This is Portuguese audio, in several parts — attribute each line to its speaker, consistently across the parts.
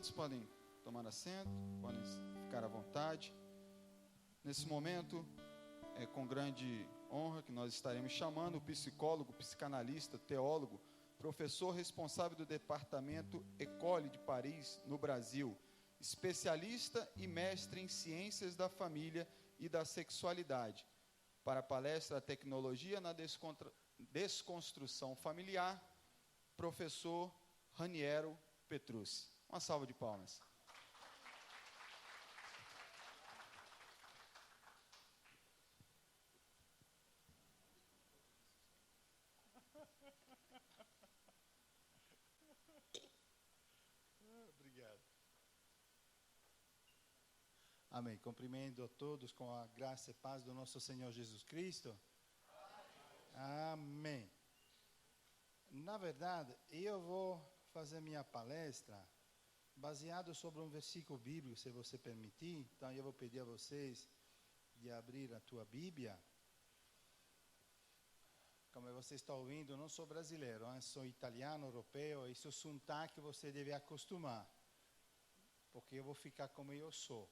Speaker 1: Todos podem tomar assento, podem ficar à vontade. Nesse momento, é com grande honra que nós estaremos chamando o psicólogo, psicanalista, teólogo, professor responsável do departamento École de Paris, no Brasil, especialista e mestre em ciências da família e da sexualidade, para a palestra Tecnologia na Desconstrução Familiar, professor Raniero Petrucci. Uma salva de palmas.
Speaker 2: Obrigado. Amém. Cumprimento a todos com a graça e paz do nosso Senhor Jesus Cristo. Amém. Na verdade, eu vou fazer minha palestra baseado sobre um versículo bíblico, se você permitir. Então, eu vou pedir a vocês de abrir a tua Bíblia. Como você está ouvindo, eu não sou brasileiro, sou italiano, europeu, e seu sotaque você deve acostumar, porque eu vou ficar como eu sou.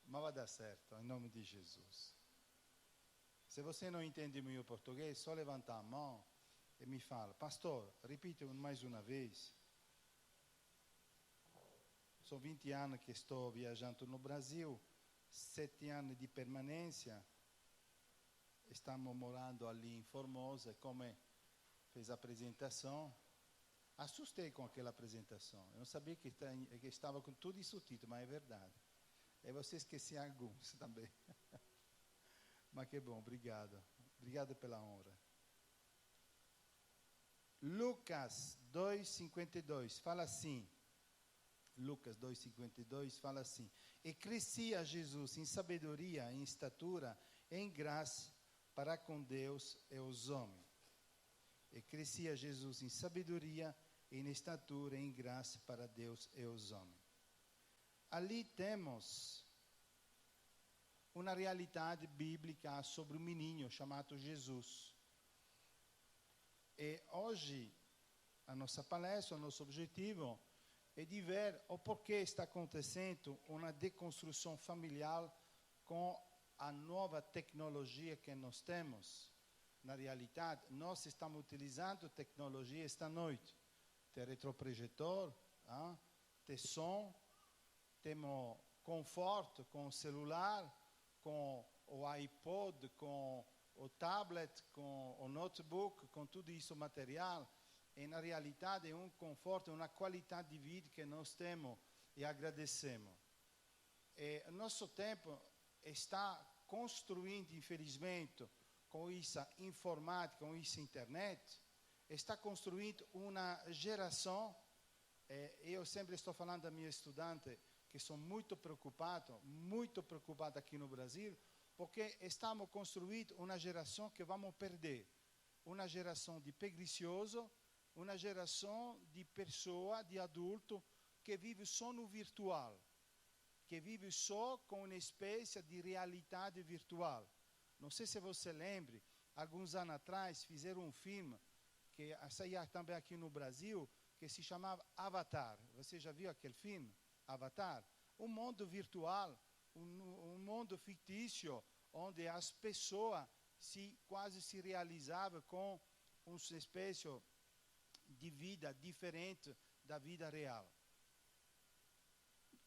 Speaker 2: Mas vai dar certo, em nome de Jesus. Se você não entende meu português, só levantar a mão e me fala: pastor, repita mais uma vez. São 20 anos que estou viajando no Brasil, 7 anos de permanência. Estamos morando ali em Formosa, como fez a apresentação. Assustei com aquela apresentação. Eu não sabia que estava com tudo isso título, mas é verdade. E você esqueceu alguns também. Mas que bom, obrigado. Obrigado pela honra. Lucas 2,52 fala assim. Lucas 2,52 fala assim: e crescia Jesus em sabedoria, em estatura, em graça para com Deus e os homens. E crescia Jesus em sabedoria, em estatura, em graça para Deus e os homens. Ali temos uma realidade bíblica sobre um menino chamado Jesus. E hoje, a nossa palestra, o nosso objetivo é de ver o porquê está acontecendo uma desconstrução familiar com a nova tecnologia que nós temos. Na realidade, nós estamos utilizando tecnologia esta noite. Tem retroprojetor, tem som, temos conforto com o celular, com o iPod, com o tablet, com o notebook, com tudo isso material. E na realidade é um conforto, uma qualidade de vida que nós temos e agradecemos. E nosso tempo está construindo, infelizmente, com essa informática, com essa internet, está construindo uma geração. Eu sempre estou falando a minha estudante que são muito preocupados aqui no Brasil, porque estamos construindo uma geração que vamos perder. Uma geração de preguiçoso, uma geração de pessoa, de adulto, que vive só no virtual, que vive só com uma espécie de realidade virtual. Não sei se você lembra, alguns anos atrás fizeram um filme, que saía também aqui no Brasil, que se chamava Avatar. Você já viu aquele filme? Avatar? Um mundo virtual, um mundo fictício, onde as pessoas quase se realizavam com uma espécie de vida diferente da vida real.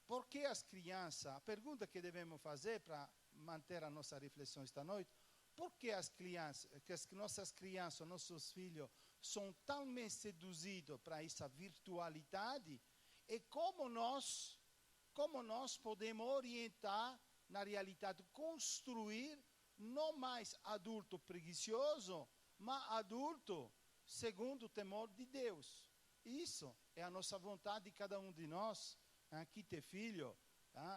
Speaker 2: Por que as crianças, a pergunta que devemos fazer para manter a nossa reflexão esta noite, por que as crianças, que as nossas crianças, nossos filhos, são tão seduzidos para essa virtualidade, e como nós podemos orientar na realidade, construir não mais adulto preguiçoso, mas adulto segundo o temor de Deus. Isso é a nossa vontade de cada um de nós, que ter filho,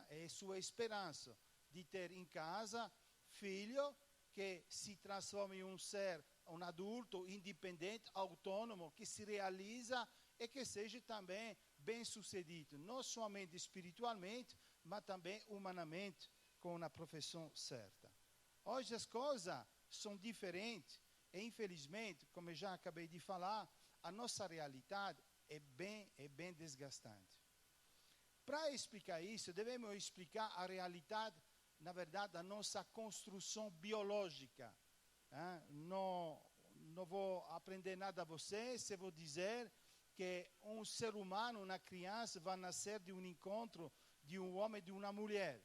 Speaker 2: é sua esperança de ter em casa filho que se transforma em um adulto independente, autônomo, que se realiza e que seja também bem-sucedido, não somente espiritualmente, mas também humanamente, com uma profissão certa. Hoje as coisas são diferentes e, infelizmente, como eu já acabei de falar, a nossa realidade é bem desgastante. Para explicar isso, devemos explicar a realidade, na verdade, da nossa construção biológica. Não vou aprender nada a você se vou dizer que um ser humano, uma criança, vai nascer de um encontro de um homem e de uma mulher.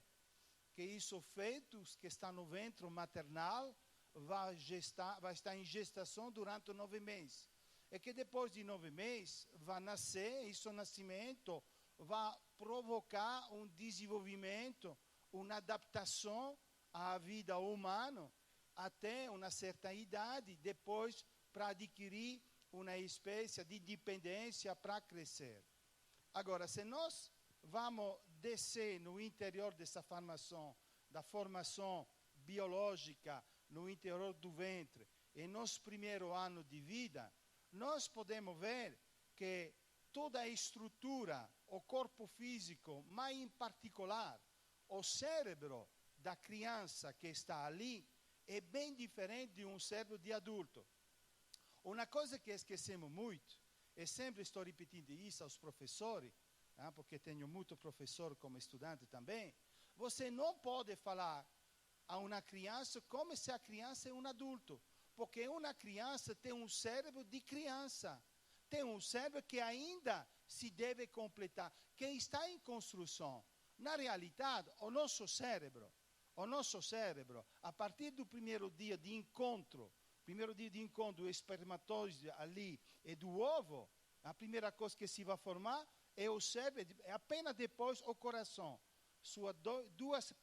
Speaker 2: Que isso, fetos que está no ventre maternal, vai estar em gestação durante 9 meses. E que depois de 9 meses vai nascer, e seu nascimento vai provocar um desenvolvimento, uma adaptação à vida humana até uma certa idade, depois para adquirir uma espécie de dependência para crescer. Agora, se nós vamos descer no interior dessa formação, da formação biológica no interior do ventre, e nos primeiros anos de vida, nós podemos ver que toda a estrutura, o corpo físico, mas em particular o cérebro da criança que está ali, é bem diferente de um cérebro de adulto. Uma coisa que esquecemos muito, e sempre estou repetindo isso aos professores, porque tenho muito professor como estudante também, você não pode falar a uma criança como se a criança é um adulto, porque uma criança tem um cérebro de criança, tem um cérebro que ainda se deve completar, que está em construção. Na realidade, o nosso cérebro, a partir do primeiro dia de encontro, do espermatozoide ali e do ovo, a primeira coisa que se vai formar é o cérebro, é apenas depois o coração. Suas duas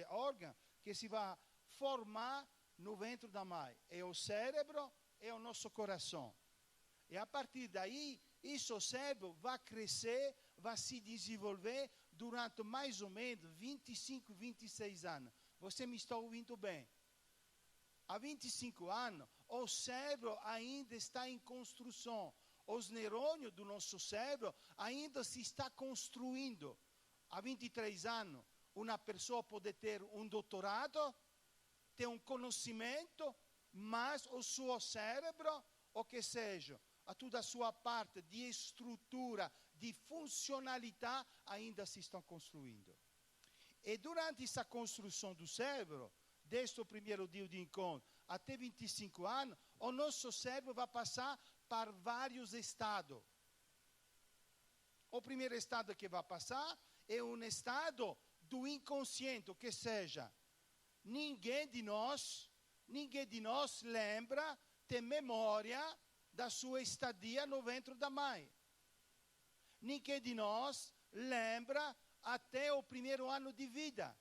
Speaker 2: órgãos que se vai formar no ventre da mãe. É o cérebro e o nosso coração. E a partir daí, isso cérebro vai crescer, vai se desenvolver durante mais ou menos 25, 26 anos. Você me está ouvindo bem? Há 25 anos, o cérebro ainda está em construção. Os neurônios do nosso cérebro ainda se está construindo. Há 23 anos, uma pessoa pode ter um doutorado, ter um conhecimento, mas o seu cérebro, o que seja, toda a sua parte de estrutura, de funcionalidade, ainda se estão construindo. E durante essa construção do cérebro, desde o primeiro dia de encontro até 25 anos, o nosso cérebro vai passar por vários estados. O primeiro estado que vai passar é um estado do inconsciente, que seja, ninguém de nós lembra, tem memória da sua estadia no ventre da mãe. Ninguém de nós lembra até o primeiro ano de vida.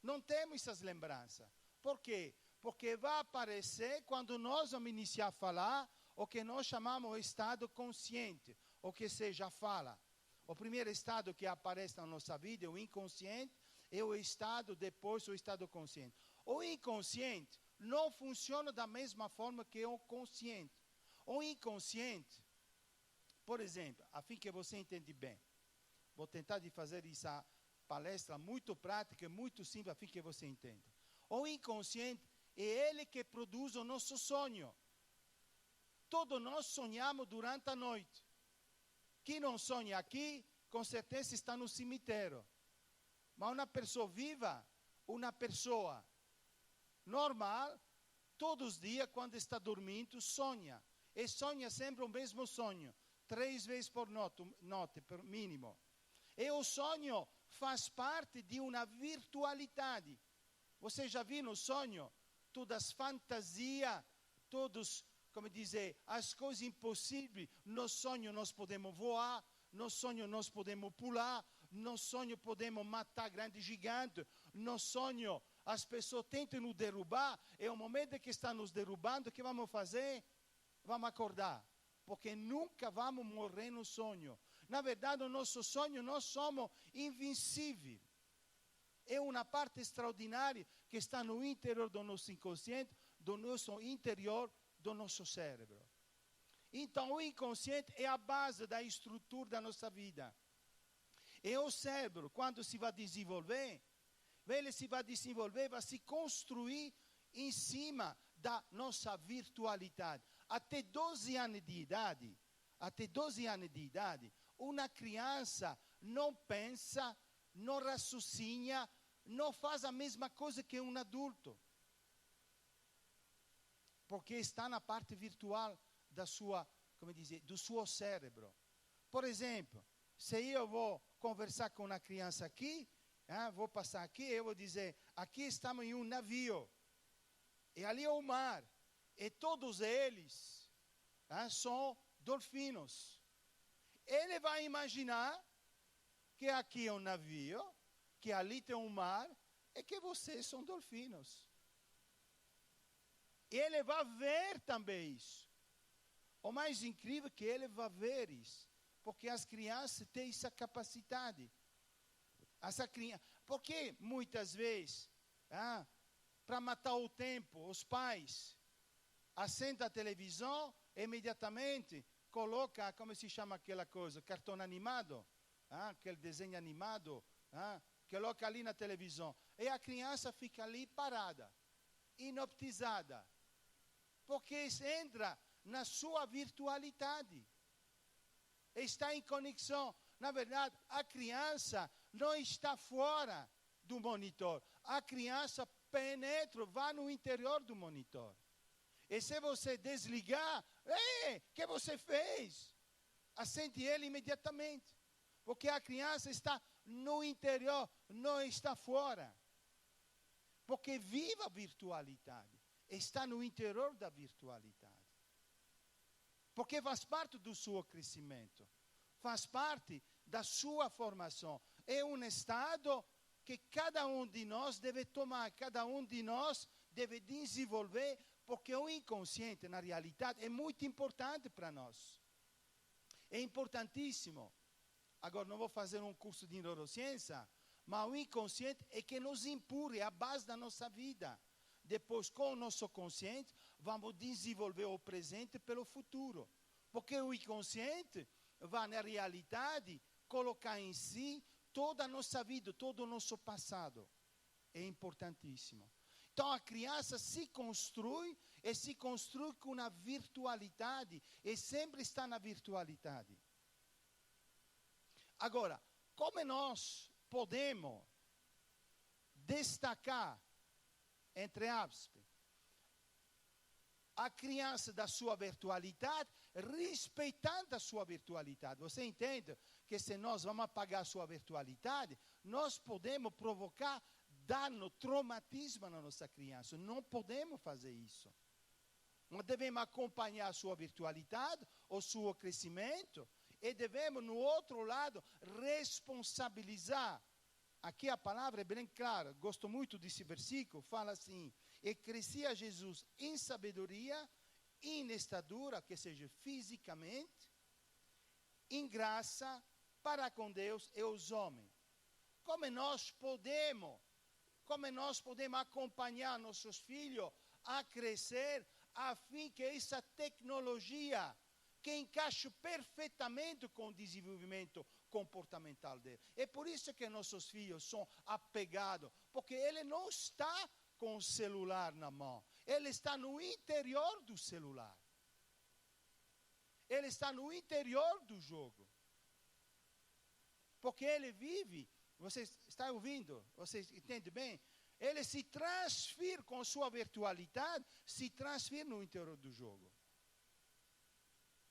Speaker 2: Não temos essas lembranças. Por quê? Porque vai aparecer quando nós vamos iniciar a falar o que nós chamamos de estado consciente, ou que seja, a fala. O primeiro estado que aparece na nossa vida é o inconsciente, e o estado depois, o estado consciente. O inconsciente não funciona da mesma forma que o consciente. O inconsciente, por exemplo, a fim que você entenda bem, vou tentar de fazer essa palestra muito prática e muito simples, a fim que você entenda. O inconsciente é ele que produz o nosso sonho. Todos nós sonhamos durante a noite. Quem não sonha aqui, com certeza está no cemitério. Mas uma pessoa viva, uma pessoa normal, todos os dias, quando está dormindo, sonha. E sonha sempre o mesmo sonho, 3 vezes por noite, por mínimo. E o sonho faz parte de uma virtualidade. Você já viu no sonho? Todas as fantasias, todos, como dizer, as coisas impossíveis. No sonho nós podemos voar, no sonho nós podemos pular, no sonho podemos matar grandes gigantes, no sonho as pessoas tentam nos derrubar, é o momento que estão nos derrubando, o que vamos fazer? Vamos acordar, porque nunca vamos morrer no sonho. Na verdade, o nosso sonho, nós somos invencíveis. É uma parte extraordinária que está no interior do nosso inconsciente, do nosso interior, do nosso cérebro. Então, o inconsciente é a base da estrutura da nossa vida. E o cérebro, quando se vai desenvolver, ele se vai desenvolver, vai se construir em cima da nossa virtualidade. até 12 anos de idade, uma criança não pensa, não raciocina, não faz a mesma coisa que um adulto. Porque está na parte virtual do seu cérebro. Por exemplo, se eu vou conversar com uma criança aqui, vou passar aqui, eu vou dizer, aqui estamos em um navio, e ali é o mar, e todos eles são dolfinos. Ele vai imaginar que aqui é um navio, que ali tem um mar, e que vocês são dolfinos. Ele vai ver também isso. O mais incrível é que ele vai ver isso, porque as crianças têm essa capacidade. Porque muitas vezes, para matar o tempo, os pais acendem a televisão e imediatamente colocam, como se chama aquela coisa, cartão animado, aquele desenho animado, coloca ali na televisão. E a criança fica ali parada, hipnotizada, porque entra na sua virtualidade. Está em conexão. Na verdade, a criança não está fora do monitor. A criança penetra, vai no interior do monitor. E se você desligar, o que você fez? Acende ele imediatamente. Porque a criança está no interior, não está fora. Porque vive a virtualidade. Está no interior da virtualidade. Porque faz parte do seu crescimento. Faz parte da sua formação. É um estado que cada um de nós deve tomar, cada um de nós deve desenvolver, porque o inconsciente, na realidade, é muito importante para nós. É importantíssimo. Agora, não vou fazer um curso de neurociência, mas o inconsciente é que nos empurra, é a base da nossa vida. Depois, com o nosso consciente, vamos desenvolver o presente pelo futuro. Porque o inconsciente vai, na realidade, colocar em si toda a nossa vida, todo o nosso passado. É importantíssimo. Então, a criança se constrói com uma virtualidade, e sempre está na virtualidade. Agora, como nós podemos destacar, entre aspas, a criança da sua virtualidade, respeitando a sua virtualidade? Você entende que se nós vamos apagar a sua virtualidade, nós podemos provocar dano, traumatismo na nossa criança. Não podemos fazer isso. Nós devemos acompanhar a sua virtualidade, o seu crescimento, e devemos, no outro lado, responsabilizar. Aqui a palavra é bem clara, gosto muito desse versículo, fala assim: e crescia Jesus em sabedoria, em estatura, que seja fisicamente, em graça, para com Deus e os homens. Como nós podemos acompanhar nossos filhos a crescer, a fim que essa tecnologia, que encaixa perfeitamente com o desenvolvimento comportamental dele. É por isso que nossos filhos são apegados, porque ele não está com o celular na mão, ele está no interior do celular. Ele está no interior do jogo. Porque ele vive, você está ouvindo? Você entende bem? Ele se transfere com sua virtualidade, se transfere no interior do jogo.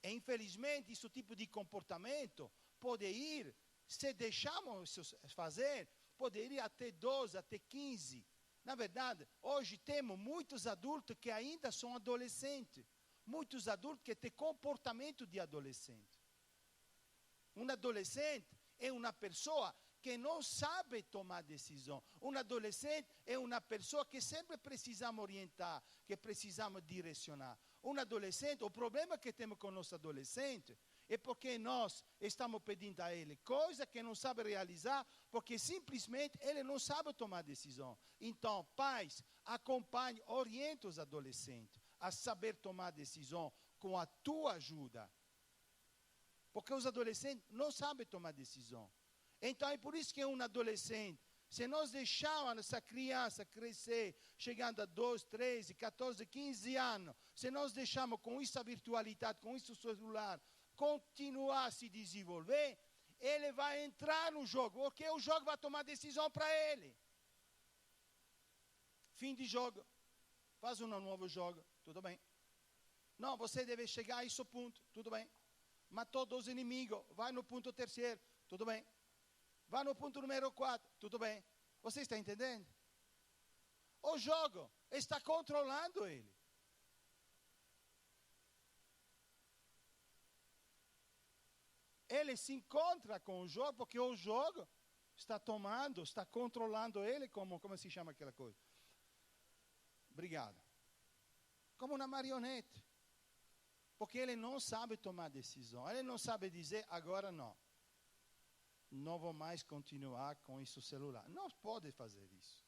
Speaker 2: E, infelizmente, esse tipo de comportamento pode ir, se deixarmos fazer, pode ir até 12, até 15. Na verdade, hoje temos muitos adultos que ainda são adolescentes. Muitos adultos que têm comportamento de adolescente. Um adolescente é uma pessoa que não sabe tomar decisão. Um adolescente é uma pessoa que sempre precisamos orientar, que precisamos direcionar. Um adolescente, o problema que temos com o nosso adolescente é porque nós estamos pedindo a ele coisa que não sabe realizar, porque simplesmente ele não sabe tomar decisão. Então, pais, acompanhem, orientem os adolescentes a saber tomar decisão com a tua ajuda. Porque os adolescentes não sabem tomar decisão. Então é por isso que um adolescente Se nós deixarmos essa criança crescer, chegando a 12, 13, 14, 15 anos, se nós deixarmos com essa virtualidade, com esse celular, continuar a se desenvolver, ele vai entrar no jogo, porque o jogo vai tomar decisão para ele. Fim de jogo. Faz um novo jogo, tudo bem. Não, você deve chegar a esse ponto, tudo bem. Matou 2 inimigos, vai no ponto 3º, tudo bem. Vai no ponto número 4, tudo bem. Você está entendendo? O jogo está controlando ele. Ele se encontra com o jogo, porque o jogo está tomando, está controlando ele, como se chama aquela coisa? Obrigado. Como uma marionete. Porque ele não sabe tomar decisão. Ele não sabe dizer, agora não. Não vou mais continuar com esse celular. Não pode fazer isso.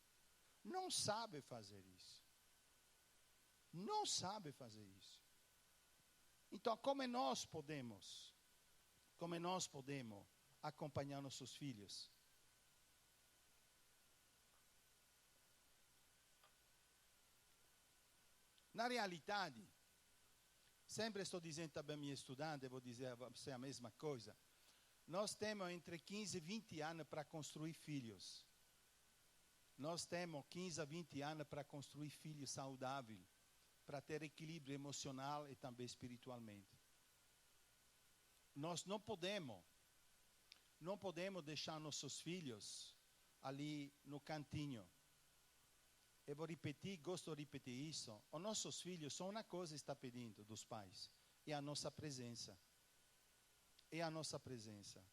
Speaker 2: Não sabe fazer isso. Não sabe fazer isso. Então, como nós podemos acompanhar nossos filhos? Na realidade, sempre estou dizendo também a minha estudante, vou dizer a você a mesma coisa. Nós temos entre 15 e 20 anos para construir filhos. Nós temos 15 a 20 anos para construir filhos saudáveis, para ter equilíbrio emocional e também espiritualmente. Nós não podemos deixar nossos filhos ali no cantinho. Eu vou repetir, gosto de repetir isso. Os nossos filhos só uma coisa está pedindo dos pais, é a nossa presença. É a nossa presença.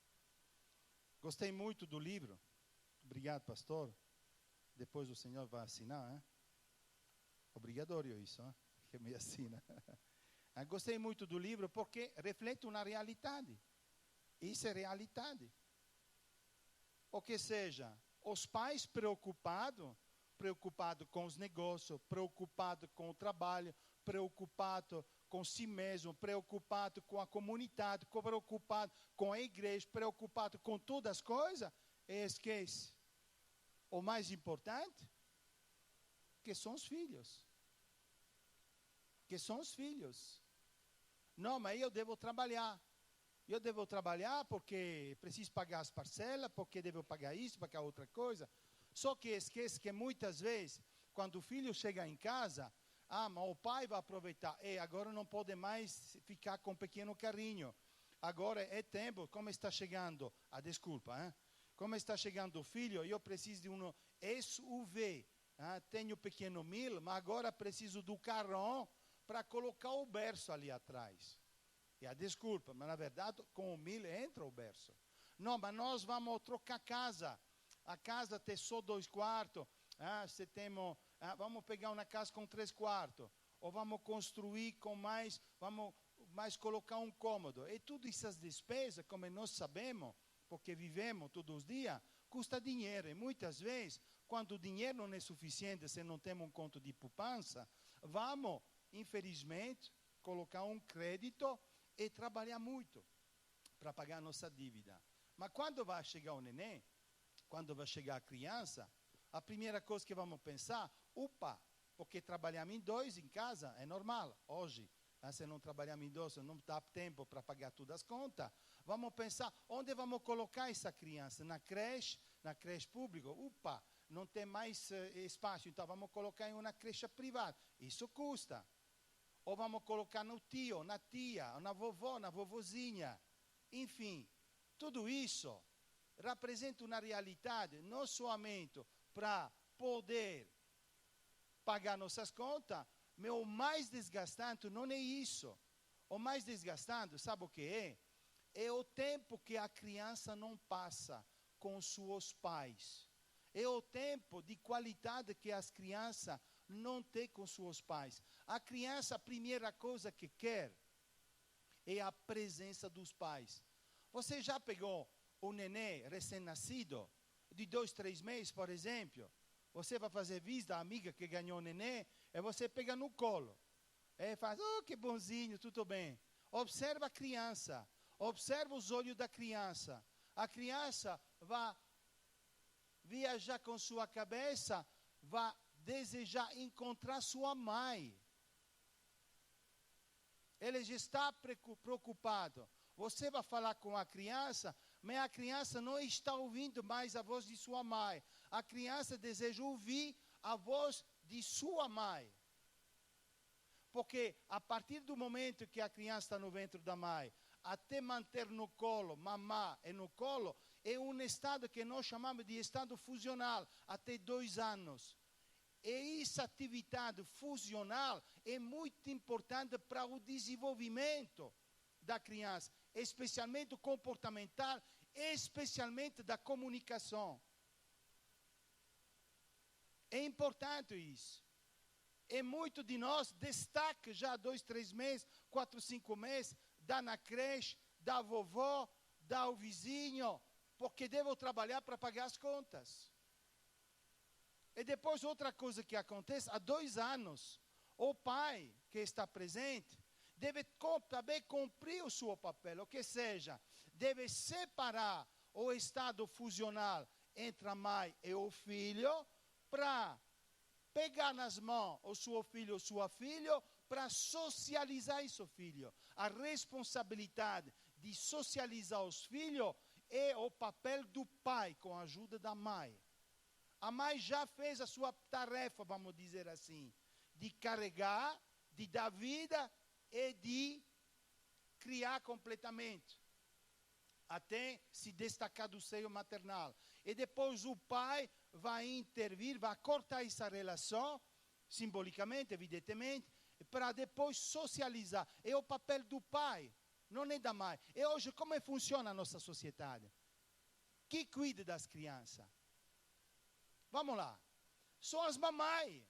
Speaker 2: Gostei muito do livro. Obrigado, pastor. Depois o senhor vai assinar, hein? Obrigatório isso, hein? Que me assina. Gostei muito do livro porque reflete uma realidade. Isso é realidade. Ou que seja, os pais preocupados com os negócios, preocupados com o trabalho, preocupados com si mesmo, preocupado com a comunidade, preocupado com a igreja, preocupado com todas as coisas, e esquece o mais importante, que são os filhos. Que são os filhos. Não, mas eu devo trabalhar. Eu devo trabalhar porque preciso pagar as parcelas, porque devo pagar isso, pagar outra coisa. Só que esquece que muitas vezes, quando o filho chega em casa, mas o pai vai aproveitar. Agora não pode mais ficar com um pequeno carrinho. Agora é tempo, como está chegando, desculpa, hein? Como está chegando o filho, eu preciso de um SUV. Tenho pequeno 1000, mas agora preciso do carrão para colocar o berço ali atrás. Desculpa, mas na verdade com o 1000 entra o berço. Não, mas nós vamos trocar casa. A casa tem só 2 quartos. Vamos pegar uma casa com 3 quartos. Ou vamos construir com vamos mais colocar um cômodo. E tudo essas despesas, como nós sabemos, porque vivemos todos os dias, custa dinheiro. E muitas vezes, quando o dinheiro não é suficiente, se não temos um conto de poupança, vamos, infelizmente, colocar um crédito e trabalhar muito para pagar a nossa dívida. Mas quando vai chegar o neném, quando vai chegar a criança, a primeira coisa que vamos pensar, porque trabalhamos em 2 em casa é normal. Hoje, se não trabalhamos em 2, não dá tempo para pagar todas as contas. Vamos pensar, onde vamos colocar essa criança? Na creche pública? Não tem mais espaço, então vamos colocar em uma creche privada. Isso custa. Ou vamos colocar no tio, na tia, na vovó, na vovozinha. Enfim, tudo isso representa uma realidade, não somente para poder pagar nossas contas, mas o mais desgastante não é isso. O mais desgastante, sabe o que é? É o tempo que a criança não passa com seus pais. É o tempo de qualidade que as crianças não têm com seus pais. A criança, a primeira coisa que quer é a presença dos pais. Você já pegou um neném recém-nascido, de 2, 3 meses, por exemplo? Você vai fazer visita à amiga que ganhou o neném, e você pega no colo. E faz, que bonzinho, tudo bem. Observa a criança, observa os olhos da criança. A criança viajar com sua cabeça, vai desejar encontrar sua mãe. Ele já está preocupado. Você vai falar com a criança, mas a criança não está ouvindo mais a voz de sua mãe. A criança deseja ouvir a voz de sua mãe. Porque a partir do momento que a criança está no ventre da mãe, até manter no colo, mamar e no colo, é um estado que nós chamamos de estado fusional, até 2 anos. E essa atividade fusional é muito importante para o desenvolvimento da criança, especialmente o comportamental, especialmente da comunicação. É importante isso. E muito de nós destaca já 2, 3 meses, 4, 5 meses, dá na creche, dá a vovó, dá ao vizinho, porque devo trabalhar para pagar as contas. E depois outra coisa que acontece, há 2 anos, o pai que está presente deve também cumprir o seu papel, ou que seja, deve separar o estado fusional entre a mãe e o filho para pegar nas mãos o seu filho ou sua filha para socializar esse filho. A responsabilidade de socializar os filhos é o papel do pai com a ajuda da mãe. A mãe já fez a sua tarefa, vamos dizer assim, de carregar, de dar vida e de criar completamente, até se destacar do seio maternal. E depois o pai vai intervir, vai cortar essa relação, simbolicamente, evidentemente, para depois socializar. É o papel do pai, não é da mãe. E hoje, como funciona a nossa sociedade? Quem cuida das crianças? Vamos lá. São as mamães.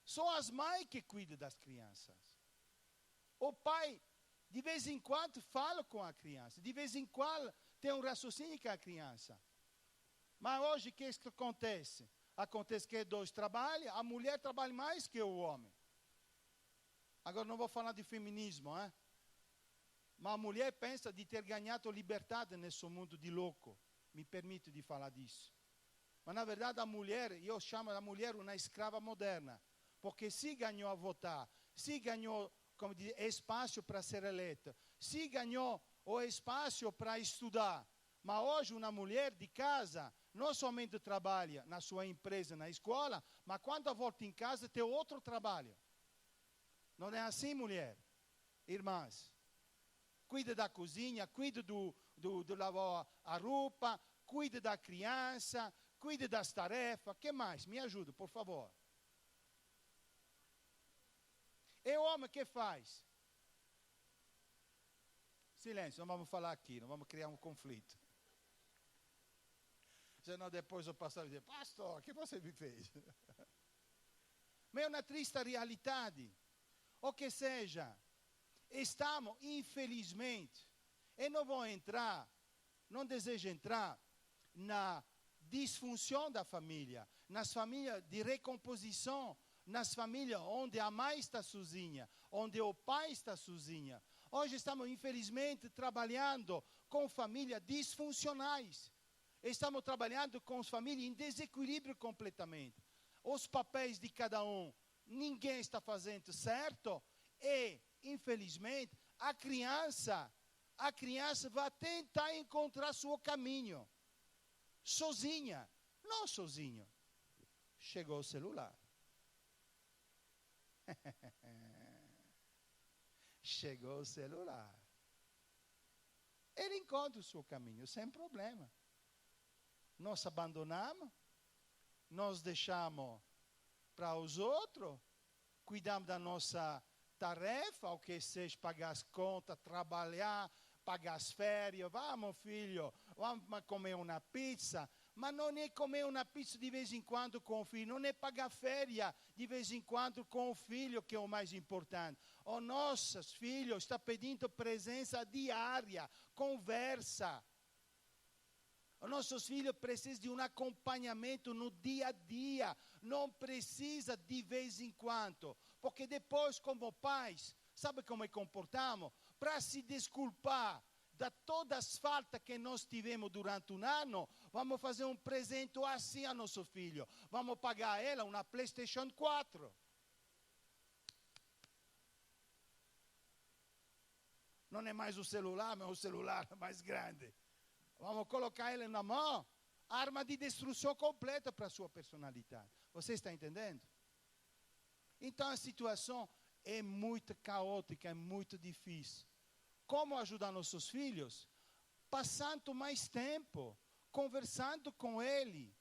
Speaker 2: São as mães que cuidam das crianças. O pai, de vez em quando, fala com a criança. De vez em quando, tem um raciocínio com a criança. Mas hoje, o que é que acontece? Acontece que 2 trabalham, a mulher trabalha mais que o homem. Agora, não vou falar de feminismo, hein? Mas a mulher pensa de ter ganhado liberdade nesse mundo de louco. Me permito de falar disso. Mas, na verdade, a mulher, eu chamo a mulher uma escrava moderna. Porque se ganhou a votar, se ganhou, como diz, espaço para ser eleita, se ganhou o espaço para estudar. Mas hoje uma mulher de casa não somente trabalha na sua empresa, na escola, mas quando volta em casa tem outro trabalho. Não é assim, mulher? Irmãs, cuida da cozinha, cuida do lavar a roupa, cuida da criança, cuida das tarefas. O que mais? Me ajuda, por favor. E o homem que faz? Silêncio, não vamos falar aqui, não vamos criar um conflito. Senão depois o pastor vai dizer, pastor, o que você me fez? Mas é uma triste realidade. Ou que seja, estamos, infelizmente, e não vou entrar, não desejo entrar na disfunção da família, nas famílias de recomposição, nas famílias onde a mãe está sozinha, onde o pai está sozinha. Hoje estamos, infelizmente, trabalhando com famílias disfuncionais. Estamos trabalhando com famílias em desequilíbrio completamente. Os papéis de cada um, ninguém está fazendo certo e, infelizmente, a criança vai tentar encontrar seu caminho. Sozinha, não sozinho. Chegou o celular. Chegou o celular. Ele encontra o seu caminho, sem problema. Nós abandonamos, nós deixamos para os outros, cuidamos da nossa tarefa, o que seja pagar as contas, trabalhar, pagar as férias. Vamos, filho, vamos comer uma pizza. Mas não é comer uma pizza de vez em quando com o filho, não é pagar férias de vez em quando com o filho, que é o mais importante. Os nossos filhos estão pedindo presença diária, conversa. Os nossos filhos precisam de um acompanhamento no dia a dia, não precisa de vez em quando. Porque depois, como pais, sabe como comportamos? Para se desculpar da todas as faltas que nós tivemos durante um ano, vamos fazer um presente assim a nosso filho. Vamos pagar a ela uma PlayStation 4. Não é mais o celular, mas o celular mais grande. Vamos colocar ele na mão, arma de destruição completa para a sua personalidade. Você está entendendo? Então a situação é muito caótica, é muito difícil. Como ajudar nossos filhos? Passando mais tempo, conversando com ele.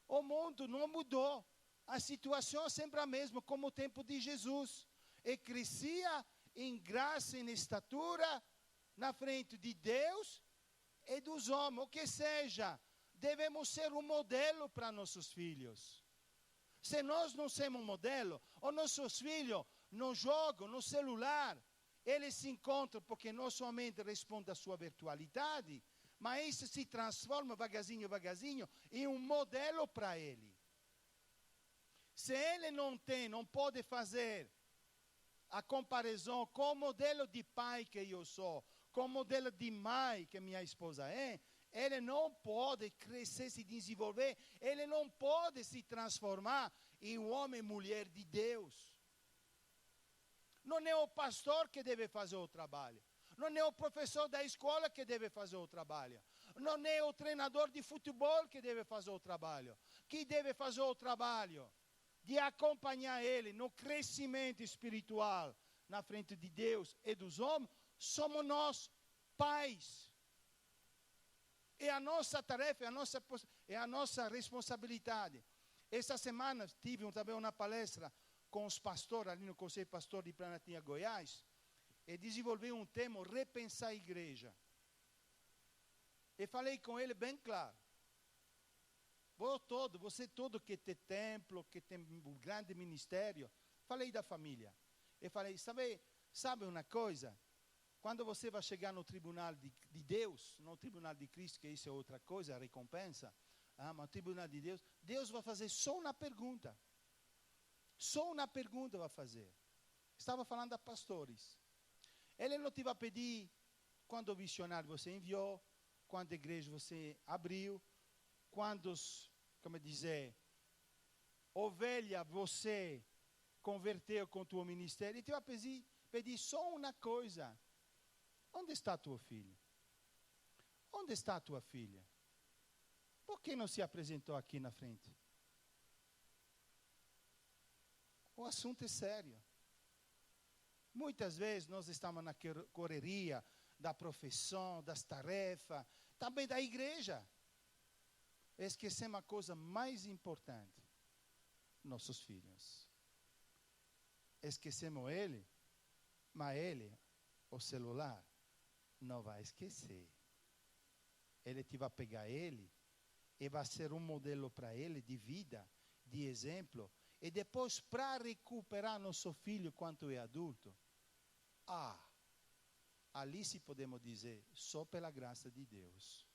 Speaker 2: O mundo não mudou. A situação é sempre a mesma, como o tempo de Jesus. E crescia em graça e em estatura na frente de Deus e dos homens. O que seja, devemos ser um modelo para nossos filhos. Se nós não somos um modelo, os nossos filhos não jogam no celular, eles se encontram porque não somente respondem à sua virtualidade, mas isso se transforma vagarzinho em um modelo para ele. Se ele não pode fazer a comparação com o modelo de pai que eu sou, com o modelo de mãe que minha esposa é, ele não pode crescer, se desenvolver, ele não pode se transformar em um homem e mulher de Deus. Não é o pastor que deve fazer o trabalho. Não é o professor da escola que deve fazer o trabalho. Não é o treinador de futebol que deve fazer o trabalho. Quem deve fazer o trabalho de acompanhar ele no crescimento espiritual na frente de Deus e dos homens, somos nós, pais. É a nossa tarefa, é a nossa responsabilidade. Essa semana tive também uma palestra com os pastores ali no Conselho Pastor de Planaltina, Goiás, e desenvolvi um tema, repensar a igreja. E falei com ele bem claro. Você todo que tem templo, que tem um grande ministério, falei da família. E falei, sabe uma coisa? Quando você vai chegar no tribunal de Deus, no tribunal de Cristo, que isso é outra coisa, a recompensa, mas no tribunal de Deus, Deus vai fazer só uma pergunta. Só uma pergunta vai fazer. Estava falando a pastores. Ele não te vai pedir quando o missionário você enviou, quando a igreja você abriu, quantos, como dizer, ovelha você converteu com o teu ministério. Ele te vai pedir só uma coisa. Onde está teu filho? Onde está a tua filha? Por que não se apresentou aqui na frente? O assunto é sério. Muitas vezes nós estamos na correria da profissão, das tarefas, também da igreja. Esquecemos a coisa mais importante, nossos filhos. Esquecemos ele, mas ele, o celular, não vai esquecer. Ele te vai pegar ele e vai ser um modelo para ele de vida, de exemplo. E depois, para recuperar nosso filho quando é adulto, ali se podemos dizer, só pela graça de Deus.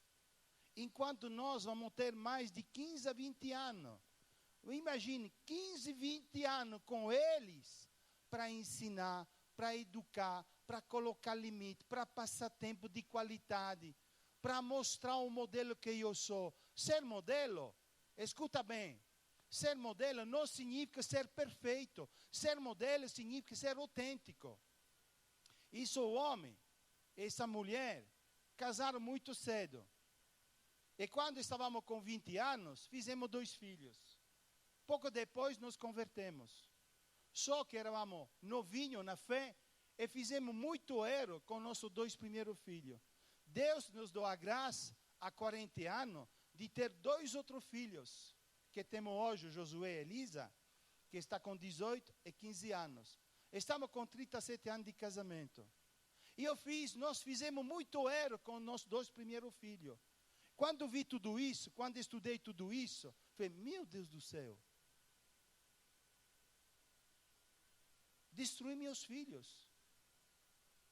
Speaker 2: Enquanto nós vamos ter mais de 15 a 20 anos, imagine, 15, 20 anos com eles, para ensinar, para educar, para colocar limite, para passar tempo de qualidade, para mostrar o modelo que eu sou. Ser modelo, escuta bem, ser modelo não significa ser perfeito. Ser modelo significa ser autêntico. Isso o homem, essa mulher, casaram muito cedo. E quando estávamos com 20 anos, fizemos 2 filhos. Pouco depois nos convertemos. Só que éramos novinhos na fé e fizemos muito erro com nossos 2 primeiros filhos. Deus nos deu a graça, há 40 anos, de ter 2 outros filhos. Que temos hoje, Josué e Elisa, que está com 18 e 15 anos. Estamos com 37 anos de casamento. E nós fizemos muito erro com nossos 2 primeiros filhos. Quando vi tudo isso, quando estudei tudo isso, falei, meu Deus do céu. Destruí meus filhos.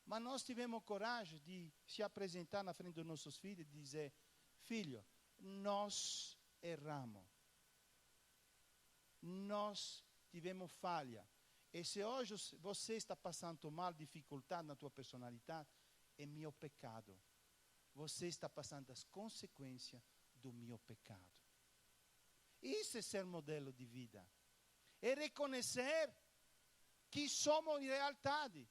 Speaker 2: Mas nós tivemos coragem de se apresentar na frente dos nossos filhos e dizer, filho, nós erramos. Nós tivemos falha. E se hoje você está passando mal, dificuldade na tua personalidade, é meu pecado. Você está passando as consequências do meu pecado. Isso é ser modelo de vida. É reconhecer que somos realidade.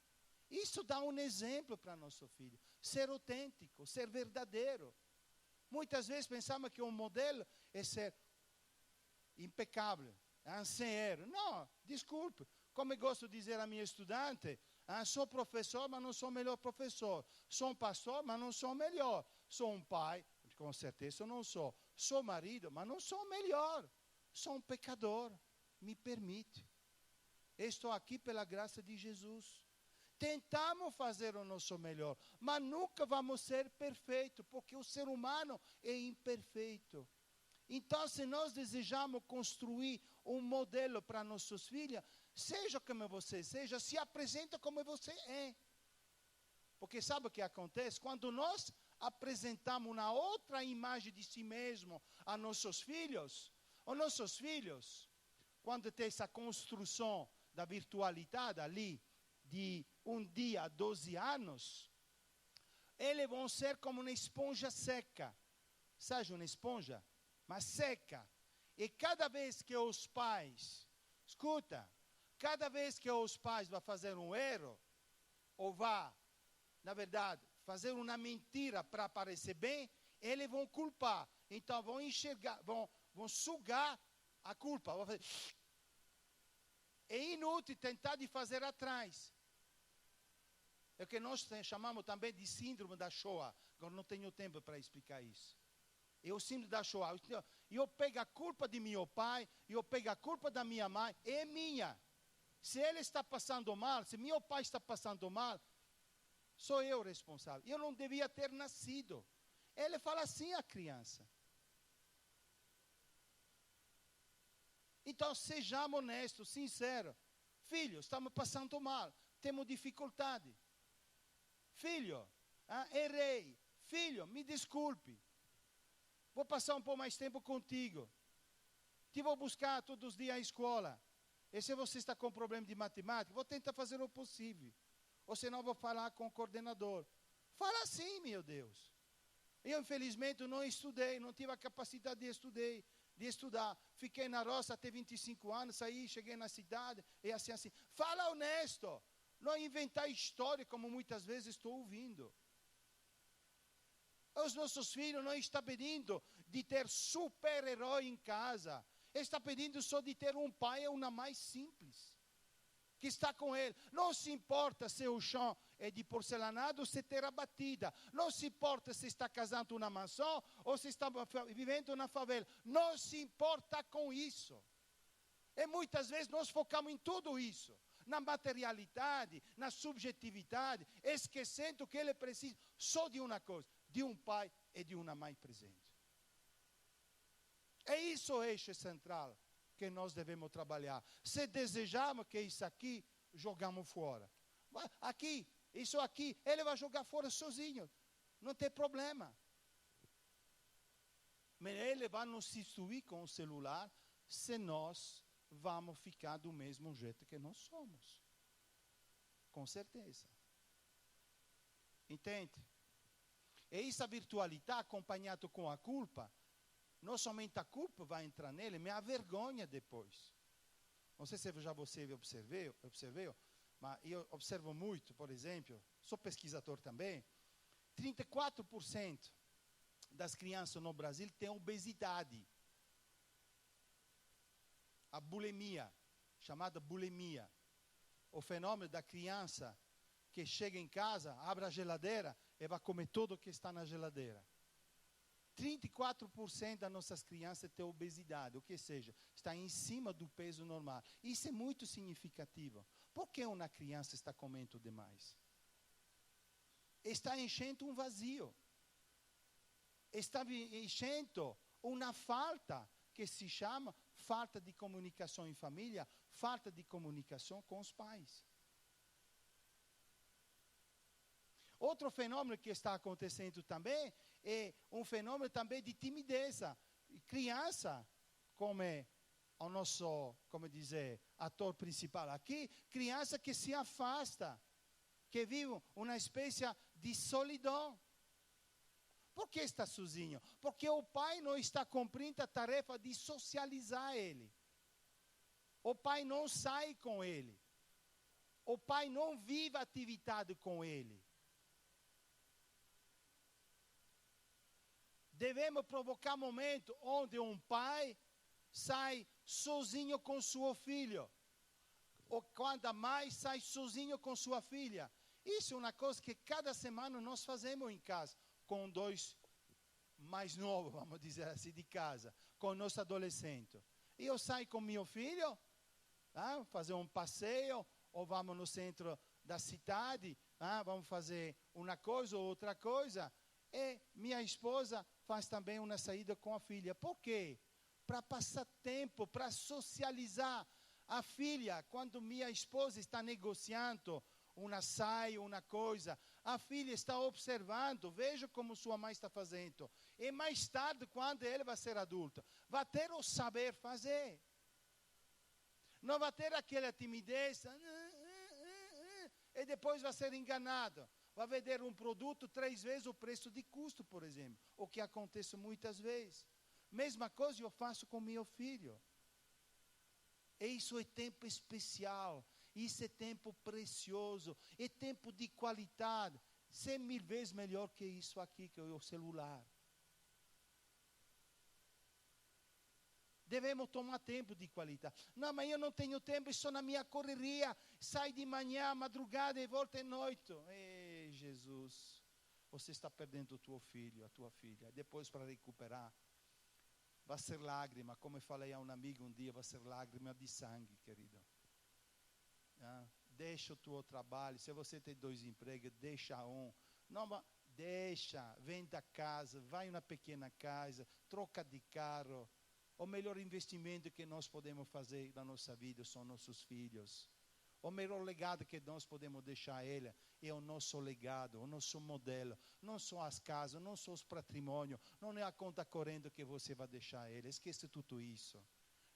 Speaker 2: Isso dá um exemplo para nosso filho. Ser autêntico, ser verdadeiro. Muitas vezes pensamos que um modelo é ser impecável, sem erro. Não, desculpe. Como eu gosto de dizer à minha estudante, sou professor, mas não sou o melhor professor. Sou um pastor, mas não sou o melhor. Sou um pai, com certeza não sou. Sou marido, mas não sou o melhor. Sou um pecador. Me permite. Estou aqui pela graça de Jesus. Tentamos fazer o nosso melhor, mas nunca vamos ser perfeitos, porque o ser humano é imperfeito. Então, se nós desejamos construir um modelo para nossos filhos, seja como você seja, se apresenta como você é. Porque sabe o que acontece? Quando nós apresentamos uma outra imagem de si mesmo a nossos filhos, os nossos filhos, quando tem essa construção da virtualidade ali, de um dia a 12 anos, eles vão ser como uma esponja seca. Sabe uma esponja? Mas seca. E cada vez que os pais, escuta, cada vez que os pais vão fazer um erro, ou vão, na verdade, fazer uma mentira para parecer bem, eles vão culpar. Então vão enxergar, vão sugar a culpa. Vão fazer. É inútil tentar de fazer atrás. É o que nós chamamos também de síndrome da Shoah. Agora não tenho tempo para explicar isso. É o síndrome da Shoah. Eu pego a culpa de meu pai, eu pego a culpa da minha mãe, é minha. Se ele está passando mal, se meu pai está passando mal, sou eu responsável. Eu não devia ter nascido. Ele fala assim à criança. Então, sejamos honestos, sinceros. Filho, estamos passando mal, temos dificuldade. Filho, errei. Filho, me desculpe. Vou passar um pouco mais tempo contigo. Te vou buscar todos os dias à escola. E se você está com problema de matemática, vou tentar fazer o possível. Ou senão vou falar com o coordenador. Fala assim, meu Deus. Eu, infelizmente, não estudei, não tive a capacidade de estudar. Fiquei na roça até 25 anos, saí, cheguei na cidade, e assim. Fala honesto. Não inventar história, como muitas vezes estou ouvindo. Os nossos filhos não estão pedindo de ter super-herói em casa. Está pedindo só de ter um pai ou uma mãe simples, que está com ele. Não se importa se o chão é de porcelanato ou se terra batida. Não se importa se está casando numa mansão ou se está vivendo na favela. Não se importa com isso. E muitas vezes nós focamos em tudo isso. Na materialidade, na subjetividade, esquecendo que ele precisa só de uma coisa, de um pai e de uma mãe presente. É isso o eixo central que nós devemos trabalhar. Se desejamos que isso aqui, jogamos fora. Aqui, isso aqui, ele vai jogar fora sozinho. Não tem problema. Mas ele vai nos substituir com o celular se nós vamos ficar do mesmo jeito que nós somos. Com certeza. Entende? E essa virtualidade acompanhada com a culpa, não somente a culpa vai entrar nele, mas a vergonha depois. Não sei se já você observou, mas eu observo muito, por exemplo, sou pesquisador também, 34% das crianças no Brasil têm obesidade. A bulimia, chamada bulimia. O fenômeno da criança que chega em casa, abre a geladeira e vai comer tudo que está na geladeira. 34% das nossas crianças têm obesidade, ou seja, está em cima do peso normal. Isso é muito significativo. Por que uma criança está comendo demais? Está enchendo um vazio. Está enchendo uma falta que se chama falta de comunicação em família, falta de comunicação com os pais. Outro fenômeno que está acontecendo também é um fenômeno também de timidez. Criança, como é o nosso, ator principal aqui, criança que se afasta, que vive uma espécie de solidão. Por que está sozinho? Porque o pai não está cumprindo a tarefa de socializar ele. O pai não sai com ele. O pai não vive atividade com ele. Devemos provocar momentos onde um pai sai sozinho com seu filho. Ou quando a mãe sai sozinho com sua filha. Isso é uma coisa que cada semana nós fazemos em casa. Com dois mais novos, vamos dizer assim, de casa. Com nosso adolescente. E eu saio com meu filho, fazer um passeio, ou vamos no centro da cidade, vamos fazer uma coisa ou outra coisa. E minha esposa faz também uma saída com a filha. Por quê? Para passar tempo, para socializar. A filha, quando minha esposa está negociando uma saia, uma coisa, a filha está observando, veja como sua mãe está fazendo. E mais tarde, quando ele vai ser adulto, vai ter o saber fazer. Não vai ter aquela timidez, e depois vai ser enganado. Vai vender um produto 3 vezes o preço de custo, por exemplo. O que acontece muitas vezes. Mesma coisa eu faço com meu filho. E isso é tempo especial. Isso é tempo precioso. É tempo de qualidade. 100.000 vezes melhor que isso aqui, que é o celular. Devemos tomar tempo de qualidade. Não, mas eu não tenho tempo, estou na minha correria. Sai de manhã, madrugada e volta à noite. Ei, Jesus, você está perdendo o teu filho, a tua filha. Depois, para recuperar, vai ser lágrima. Como eu falei a um amigo um dia, vai ser lágrima de sangue, querido. Deixa o teu trabalho. Se você tem 2 empregos, deixa um. Não, deixa, vende a casa, vai na pequena casa, troca de carro. O melhor investimento que nós podemos fazer na nossa vida são nossos filhos. O melhor legado que nós podemos deixar a ele é o nosso legado, o nosso modelo. Não são as casas, não são os patrimônios, não é a conta corrente que você vai deixar a ele. Esqueça tudo isso.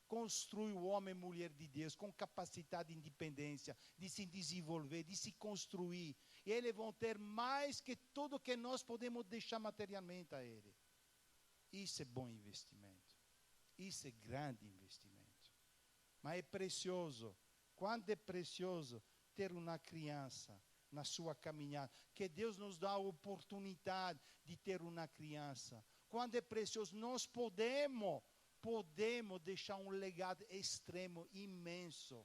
Speaker 2: Construi o homem e mulher de Deus com capacidade de independência, de se desenvolver, de se construir. E eles vão ter mais que tudo que nós podemos deixar materialmente a ele. Isso é bom investimento. Isso é grande investimento. Mas é precioso. Quanto é precioso ter uma criança na sua caminhada. Que Deus nos dá a oportunidade de ter uma criança. Quanto é precioso. Nós podemos deixar um legado extremo, imenso.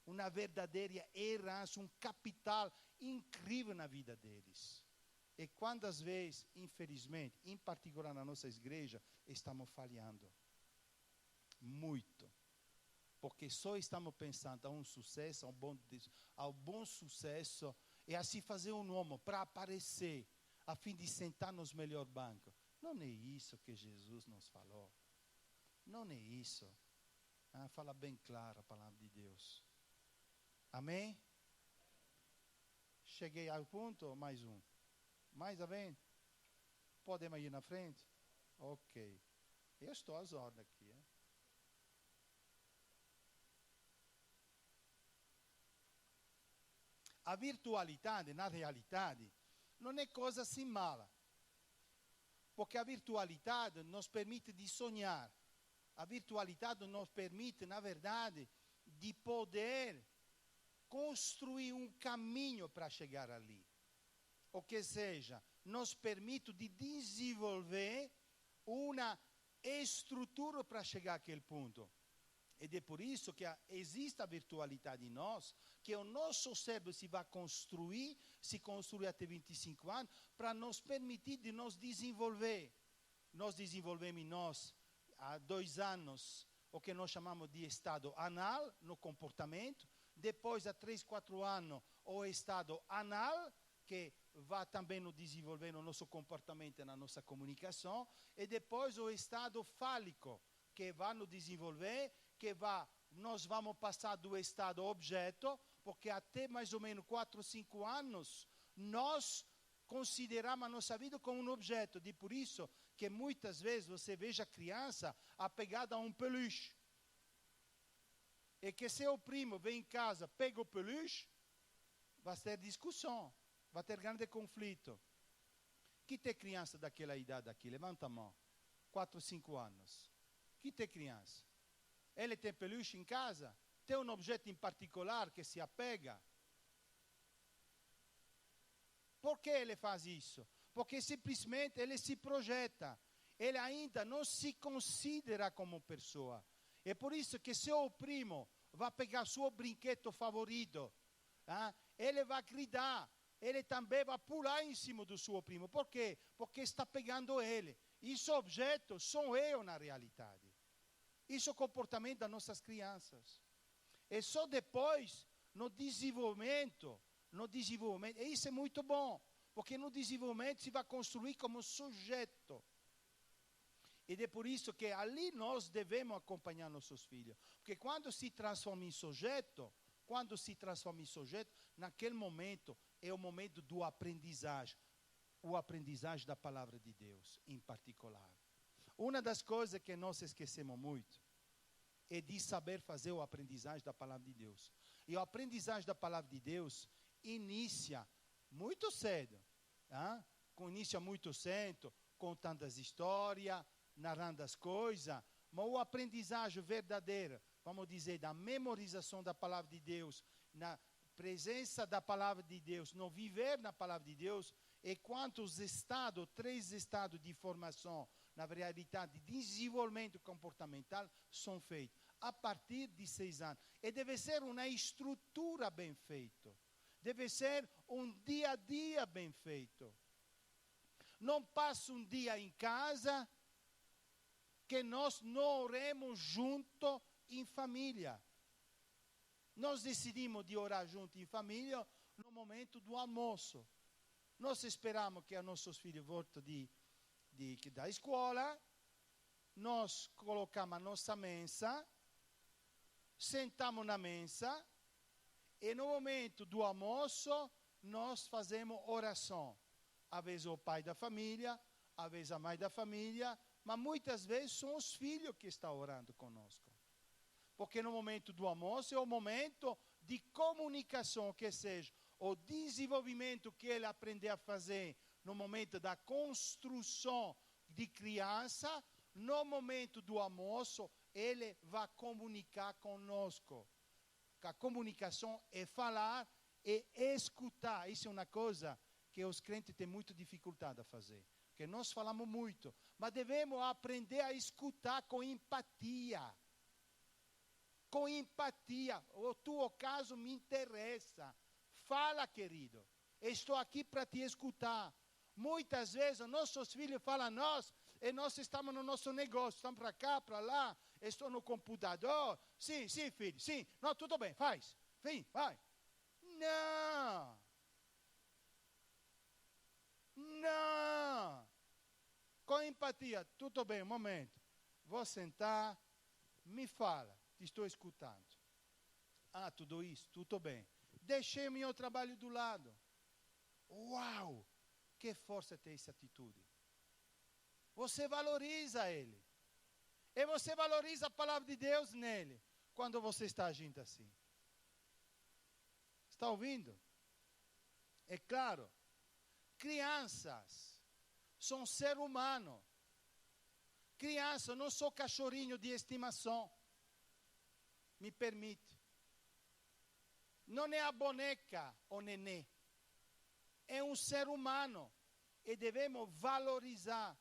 Speaker 2: Uma verdadeira herança, um capital incrível na vida deles. E quantas vezes, infelizmente, em particular na nossa igreja, estamos falhando? Muito. Porque só estamos pensando a um sucesso, ao bom sucesso, e assim fazer um nome para aparecer, a fim de sentar nos melhores bancos. Não é isso que Jesus nos falou. Não é isso. Fala bem claro a palavra de Deus. Amém? Cheguei ao ponto, mais um. Mais a ver? Podemos ir na frente? Ok. Eu estou às ordens aqui. A virtualidade, na realidade, não é coisa assim mala. Porque a virtualidade nos permite de sonhar. A virtualidade nos permite, na verdade, de poder construir um caminho para chegar ali. O que seja, nos permite de desenvolver uma estrutura para chegar àquele ponto. E é por isso que existe a virtualidade em nós, que o nosso cérebro se vai construir, se construir até 25 anos, para nos permitir de nos desenvolver. Nós desenvolvemos em nós, há 2 anos, o que nós chamamos de estado anal, no comportamento. Depois, há 3, 4 anos, o estado anal, que vai também nos desenvolver no nosso comportamento e na nossa comunicação. E depois, o estado fálico, que vai nos desenvolver, nós vamos passar do estado objeto, porque até mais ou menos 4, 5 anos, nós consideramos a nossa vida como um objeto. E por isso que muitas vezes você veja a criança apegada a um peluche. E que seu primo vem em casa, pega o peluche, vai ter discussão. vai ter grande conflito. Chi tem criança daquela idade aqui? Levanta a mão. 4, 5 anos. Chi tem criança? Ele tem peluche em casa? Tem um objeto em particular que se apega? Por que ele faz isso? Porque simplesmente ele se projeta. Ele ainda não se considera como pessoa. É por isso que se o primo vai pegar seu brinquedo favorito, ele vai gritar, ele também vai pular em cima do seu primo. Por quê? Porque está pegando ele. Esse objeto sou eu na realidade. Isso é o comportamento das nossas crianças. E só depois, no desenvolvimento, e isso é muito bom, porque no desenvolvimento se vai construir como sujeito. E é por isso que ali nós devemos acompanhar nossos filhos. Porque quando se transforma em sujeito, naquele momento é o momento do aprendizagem. O aprendizagem da palavra de Deus, em particular. Uma das coisas que nós esquecemos muito é de saber fazer o aprendizagem da palavra de Deus. E o aprendizagem da palavra de Deus inicia muito cedo. Inicia muito cedo, contando as histórias, narrando as coisas. Mas o aprendizagem verdadeiro, vamos dizer, da memorização da palavra de Deus, na presença da palavra de Deus, no viver na palavra de Deus, e quantos estados, 3 estados de formação, na realidade, de desenvolvimento comportamental, são feitos a partir de 6 anos. E deve ser uma estrutura bem feita. Deve ser um dia a dia bem feito. Não passa um dia em casa que nós não oremos junto em família. Nós decidimos de orar junto em família no momento do almoço. Nós esperamos que nossos filhos voltem da escola, nós colocamos a nossa mesa, sentamos na mesa, e no momento do almoço, nós fazemos oração. Às vezes o pai da família, às vezes a mãe da família, mas muitas vezes são os filhos que estão orando conosco. Porque no momento do almoço é o momento de comunicação, que seja o desenvolvimento que ele aprender a fazer no momento da construção de criança, no momento do almoço, ele vai comunicar conosco. A comunicação é falar e escutar. Isso é uma coisa que os crentes têm muita dificuldade a fazer. Porque nós falamos muito, mas devemos aprender a escutar com empatia. Com empatia. O teu caso me interessa. Fala, querido. Estou aqui para te escutar. Muitas vezes, nossos filhos falam a nós, e nós estamos no nosso negócio. Estamos para cá, para lá. Estou no computador. Sim, filho, sim. Não, tudo bem, faz. Vem, vai. Não. Com empatia. Tudo bem, um momento. Vou sentar. Me fala. Te estou escutando. Tudo isso, tudo bem. Deixei o meu trabalho do lado. Uau! Que força tem essa atitude. Você valoriza ele. E você valoriza a palavra de Deus nele. Quando você está agindo assim. Está ouvindo? É claro. Crianças são ser humano. Criança não sou cachorrinho de estimação. Me permite. Não é a boneca ou nenê. É um ser humano. E devemos valorizar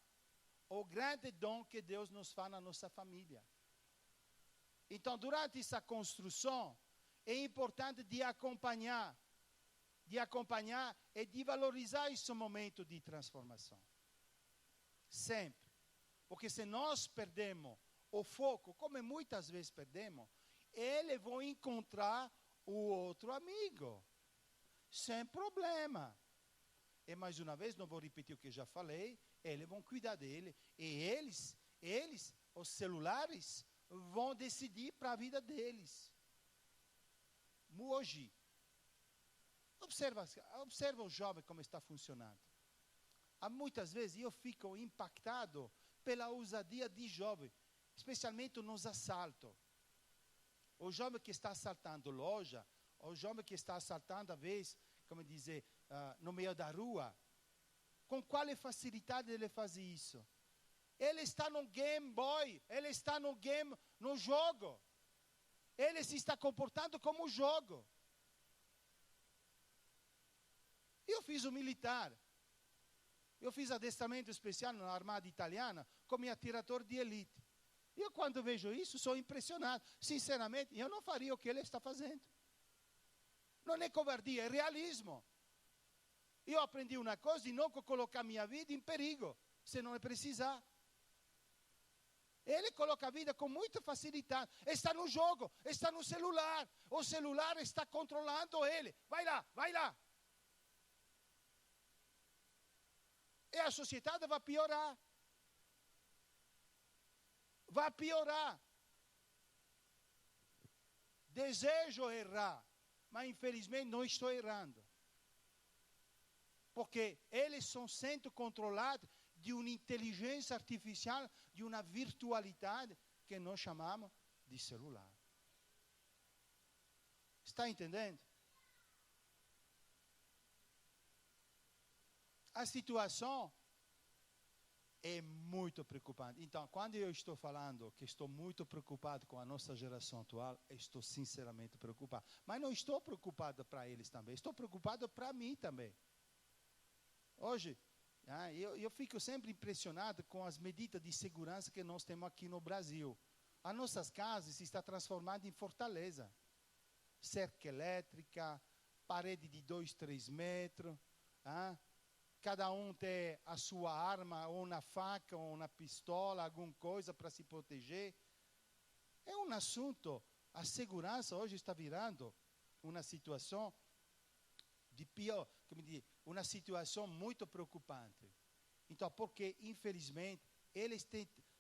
Speaker 2: o grande dom que Deus nos faz na nossa família. Então, durante essa construção, é importante de acompanhar e de valorizar esse momento de transformação. Sempre. Porque se nós perdemos o foco, como muitas vezes perdemos, eles vão encontrar o outro amigo. Sem problema. E mais uma vez, não vou repetir o que já falei, eles vão cuidar dele. E eles, os celulares, vão decidir para a vida deles. Hoje, observa o jovem como está funcionando. Há muitas vezes eu fico impactado pela ousadia de jovem, especialmente nos assaltos. O jovem que está assaltando loja, o jovem que está assaltando, às vezes, come dizer, no meio da rua. Com qual facilidade ele faz isso? Ele está no Game Boy, ele está no game, no jogo. Ele se está comportando como jogo. Eu fiz o militar. Eu fiz adestramento especial na Armada Italiana como atirador de elite. E eu, quando vejo isso, sou impressionado. Sinceramente, eu não faria o que ele está fazendo. Não é covardia, é realismo. Eu aprendi uma coisa de não colocar minha vida em perigo, se não é precisar. Ele coloca a vida com muita facilidade. Está no jogo, está no celular. O celular está controlando ele. Vai lá, vai lá. E a sociedade vai piorar. Vai piorar. Desejo errar, mas infelizmente não estou errando. Porque eles são sendo controlados de uma inteligência artificial, de uma virtualidade que nós chamamos de celular. Está entendendo? A situação é muito preocupante. Então, quando eu estou falando que estou muito preocupado com a nossa geração atual, estou sinceramente preocupado. Mas não estou preocupado para eles também, estou preocupado para mim também. Hoje, eu fico sempre impressionado com as medidas de segurança que nós temos aqui no Brasil. As nossas casas se estão transformando em fortaleza. Cerca elétrica, parede de 2, 3 metros. Cada um tem a sua arma, ou uma faca, ou uma pistola, alguma coisa para se proteger. É um assunto, a segurança hoje está virando uma situação de pior, como diz, uma situação muito preocupante. Então, porque, infelizmente,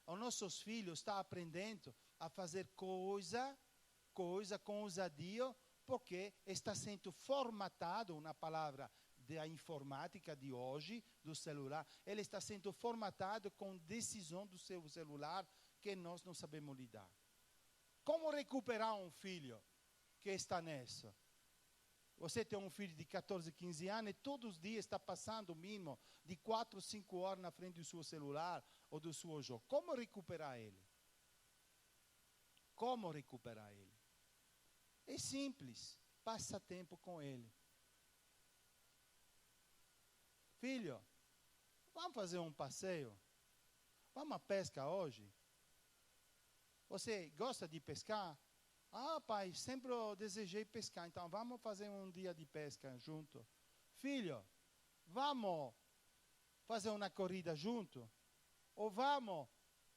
Speaker 2: os nossos filhos estão aprendendo a fazer coisa com ousadia, porque está sendo formatado, uma palavra da informática de hoje, do celular, ele está sendo formatado com decisão do seu celular que nós não sabemos lidar. Como recuperar um filho que está nessa? Você tem um filho de 14, 15 anos e todos os dias está passando o mínimo de 4, 5 horas na frente do seu celular ou do seu jogo. Como recuperar ele? Como recuperar ele? É simples. Passa tempo com ele. Filho, vamos fazer um passeio? Vamos à pesca hoje? Você gosta de pescar? Pai, sempre eu desejei pescar, então vamos fazer um dia de pesca junto. Filho, vamos fazer uma corrida junto? Ou vamos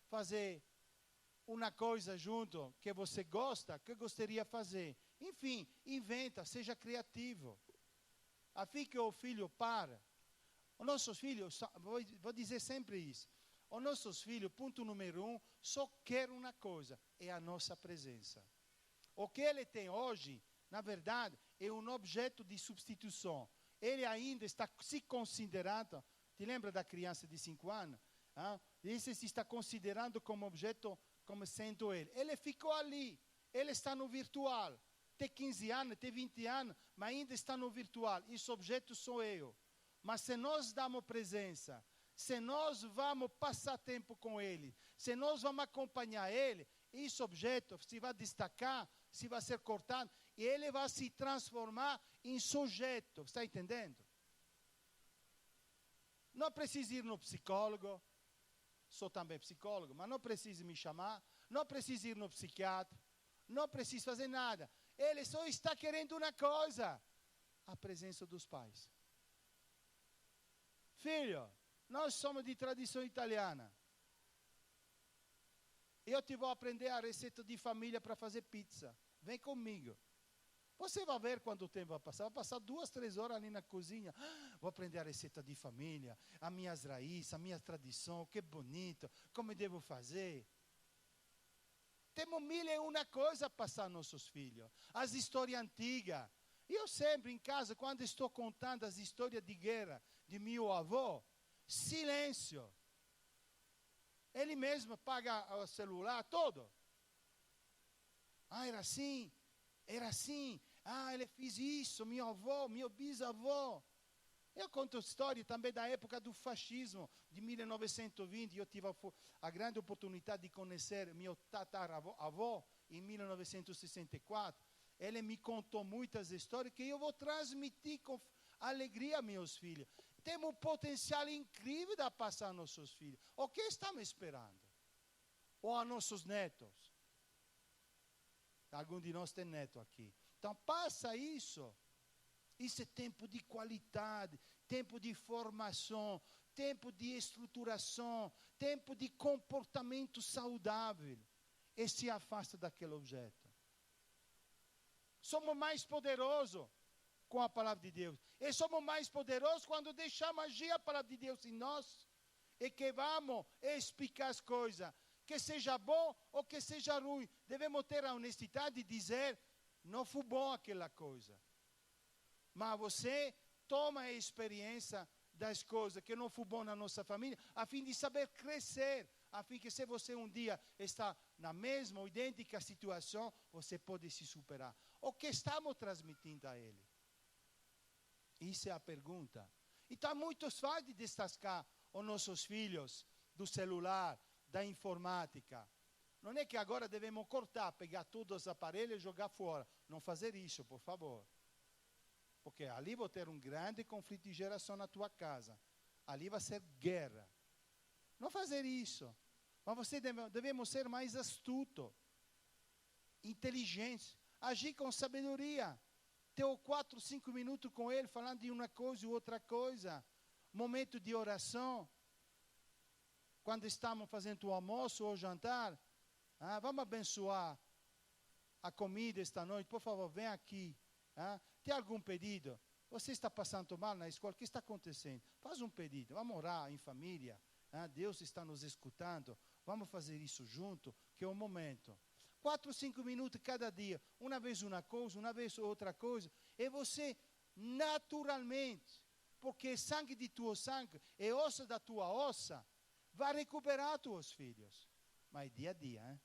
Speaker 2: fazer uma coisa junto que você gosta, que gostaria de fazer? Enfim, inventa, seja criativo. Assim que o filho para. Os nossos filhos, vou dizer sempre isso, os nossos filhos, ponto número 1, só querem uma coisa, é a nossa presença. O que ele tem hoje, na verdade, é um objeto de substituição. Ele ainda está se considerando, te lembra da criança de 5 anos? Esse se está considerando como objeto, como sendo ele. Ele ficou ali, ele está no virtual. Tem 15 anos, tem 20 anos, mas ainda está no virtual. Esse objeto sou eu. Mas se nós damos presença, se nós vamos passar tempo com ele, se nós vamos acompanhar ele, esse objeto se vai destacar, se vai ser cortado, e ele vai se transformar em sujeito. Está entendendo? Não precisa ir no psicólogo, sou também psicólogo, mas não precisa me chamar, não precisa ir no psiquiatra, não precisa fazer nada. Ele só está querendo uma coisa, a presença dos pais. Filho, nós somos de tradição italiana. Eu te vou aprender a receita de família para fazer pizza. Vem comigo. Você vai ver quanto tempo vai passar. Vai passar 2, 3 horas ali na cozinha. Vou aprender a receita de família, as minhas raízes, a minha tradição, que bonito, como devo fazer. Temos 1001 coisa a passar aos nossos filhos. As histórias antigas. Eu sempre em casa, quando estou contando as histórias de guerra de meu avô, silêncio. Ele mesmo paga o celular todo. Era assim, Ah, ele fez isso, meu avô, meu bisavô. Eu conto storie também da época do fascismo, de 1920. Eu tive a grande oportunidade de conhecer meu tataravô em 1964. Ele me contou muitas histórias que eu vou transmitir com alegria a meus filhos. Temos um potencial incrível de passar a nossos filhos. O que estamos esperando? Ou a nossos netos? Algum de nós tem neto aqui. Então, passa isso. Isso é tempo de qualidade, tempo de formação, tempo de estruturação, tempo de comportamento saudável. E se afasta daquele objeto. Somos mais poderosos com a palavra de Deus. E somos mais poderosos quando deixamos agir a palavra de Deus em nós. E que vamos explicar as coisas. Que seja bom ou que seja ruim. Devemos ter a honestidade de dizer, não foi bom aquela coisa. Mas você toma a experiência das coisas que não foi bom na nossa família, a fim de saber crescer, a fim que se você um dia está na mesma ou idêntica situação, você pode se superar. O que estamos transmitindo a ele? Isso é a pergunta. Então, muitos fazem destacar os nossos filhos do celular, da informática. Não é que agora devemos cortar, pegar todos os aparelhos e jogar fora. Não fazer isso, por favor. Porque ali vou ter um grande conflito de geração na tua casa. Ali vai ser guerra. Não fazer isso. Mas você devemos ser mais astuto, inteligente, agir com sabedoria. Ter 4, 5 minutos com ele, falando de uma coisa e outra coisa. Momento de oração. Quando estamos fazendo o almoço ou o jantar, vamos abençoar a comida esta noite. Por favor, vem aqui. Tem algum pedido? Você está passando mal na escola? O que está acontecendo? Faz um pedido. Vamos orar em família. Deus está nos escutando. Vamos fazer isso junto, que é o momento. 4, 5 minutos cada dia. Uma vez uma coisa, uma vez outra coisa. E você, naturalmente, porque sangue de tua sangue é osso da tua ossa, vai recuperar teus filhos. Mas dia a dia, hein?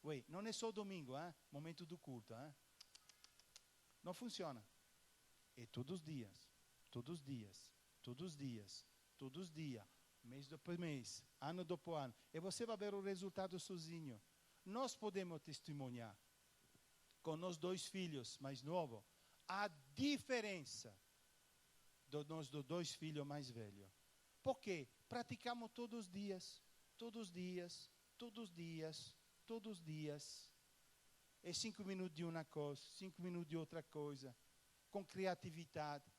Speaker 2: Ué, não é só domingo, hein? Momento do culto, hein? Não funciona. É todos os dias, todos os dias, todos os dias, todos os dias, mês depois mês, ano depois ano. E você vai ver o resultado sozinho. Nós podemos testemunhar com os 2 filhos mais novos a diferença dos nossos 2 filhos mais velhos. Por quê? Praticamos todos os dias, todos os dias, todos os dias, todos os dias. É 5 minutos de uma coisa, 5 minutos de outra coisa, com criatividade.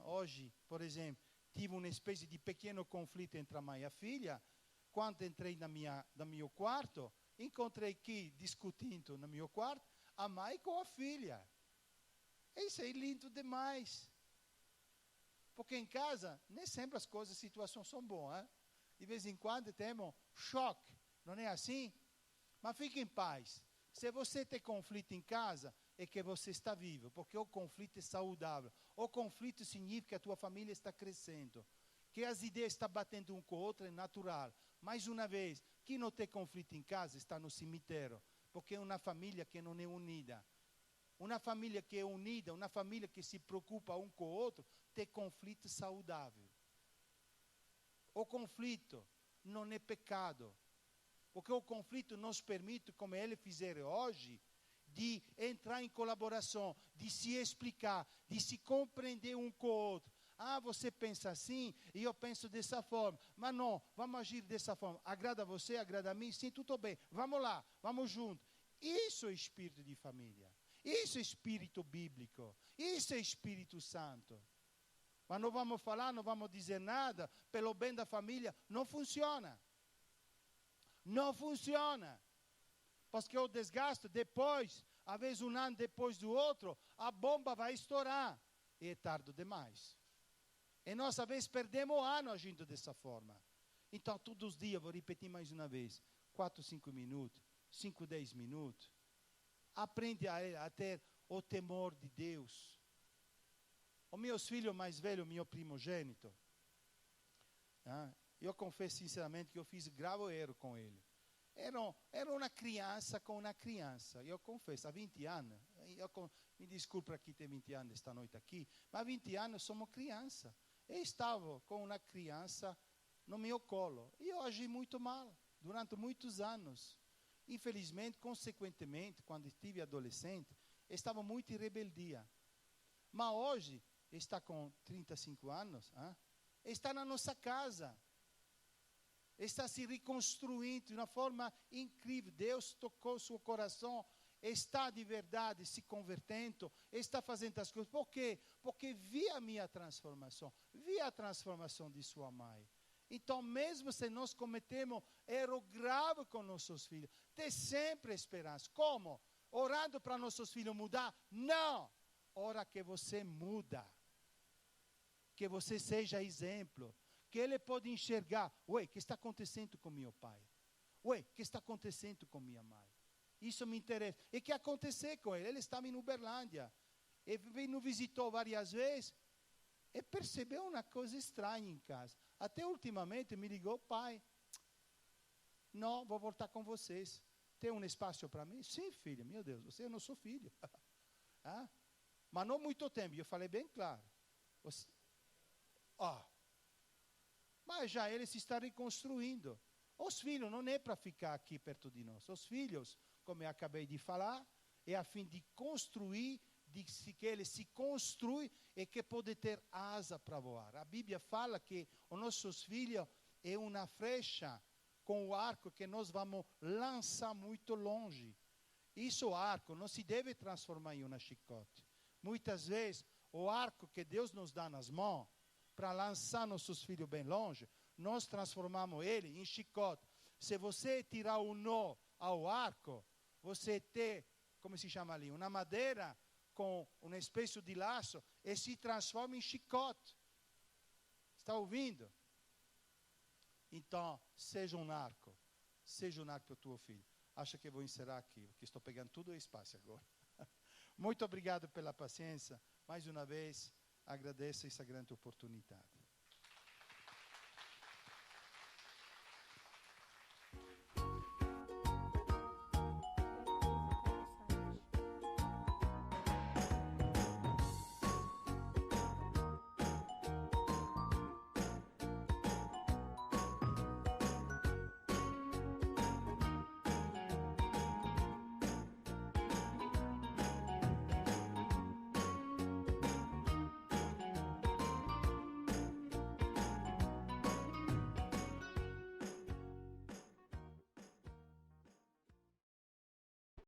Speaker 2: Hoje, por exemplo, tive uma espécie de pequeno conflito entre a mãe e a filha. Quando entrei no meu quarto, encontrei aqui, discutindo no meu quarto, a mãe com a filha. Isso é lindo demais. Porque em casa, nem sempre as coisas, as situações são boas. De vez em quando temos choque, não é assim? Mas fique em paz. Se você tem conflito em casa, é que você está vivo, porque o conflito é saudável. O conflito significa que a tua família está crescendo, que as ideias estão batendo um com o outro, é natural. Mais uma vez, quem não tem conflito em casa está no cemitério, porque é uma família que não é unida. Uma família que é unida, uma família que se preocupa um com o outro, tem conflito saudável. O conflito não é pecado. Porque o conflito nos permite, como ele fizer hoje, de entrar em colaboração, de se explicar, de se compreender um com o outro. Você pensa assim e eu penso dessa forma. Mas não, vamos agir dessa forma. Agrada a você, agrada a mim? Sim, tudo bem. Vamos lá, vamos juntos. Isso é espírito de família. Isso é espírito bíblico. Isso é Espírito Santo. Mas não vamos falar, não vamos dizer nada pelo bem da família. Não funciona. Não funciona. Porque o desgaste depois, às vezes um ano depois do outro, a bomba vai estourar. E é tarde demais. E nós, às vezes, perdemos o ano agindo dessa forma. Então, todos os dias, vou repetir mais uma vez, 4, 5 minutos, 5, 10 minutos. Aprende a ter o temor de Deus. Os meus filhos mais velhos, meu primogênito, eu confesso sinceramente que eu fiz grave erro com ele. ero una criança com uma criança. Eu confesso, há 20 anos, me desculpe para quem tem 20 anos esta noite aqui, mas há 20 anos somos criança. Eu estava com uma criança no meu colo. E eu agi muito mal durante muitos anos. Infelizmente, consequentemente, quando estive adolescente, estava muito em rebeldia. Mas hoje, está com 35 anos, está na nossa casa. Está se reconstruindo de uma forma incrível. Deus tocou seu coração, está de verdade se convertendo, está fazendo as coisas. Por quê? Porque vi a minha transformação, vi a transformação de sua mãe. Então, mesmo se nós cometemos erro grave com nossos filhos, tem sempre esperança. Como? Orando para nossos filhos mudar? Não! Ora que você muda. Que você seja exemplo. Que ele pode enxergar. Ué, o que está acontecendo com meu pai? Ué, o que está acontecendo com minha mãe? Isso me interessa. E o que aconteceu com ele? Ele estava em Uberlândia. Ele nos visitou várias vezes. E percebeu uma coisa estranha em casa. Até ultimamente me ligou, pai, não, vou voltar com vocês. Tem um espaço para mim? Sim, filho, meu Deus, você é nosso filho. Mas não muito tempo, eu falei bem claro. Mas já ele se está reconstruindo. Os filhos não é para ficar aqui perto de nós. Os filhos, como eu acabei de falar, é a fim de construir, que ele se construi e que pode ter asa para voar. A Bíblia fala que os nossos filhos é uma flecha com o arco que nós vamos lançar muito longe. Isso arco não se deve transformar em uma chicote. Muitas vezes o arco que Deus nos dá nas mãos para lançar nossos filhos bem longe, nós transformamos ele em chicote. Se você tirar o nó ao arco, você tem, como se chama ali, uma madeira com uma espécie de laço e se transforma em chicote. Está ouvindo? Então, seja um arco para o teu filho. Acho que vou encerrar aqui, porque estou pegando todo o espaço agora. Muito obrigado pela paciência. Mais uma vez, agradeço essa grande oportunidade.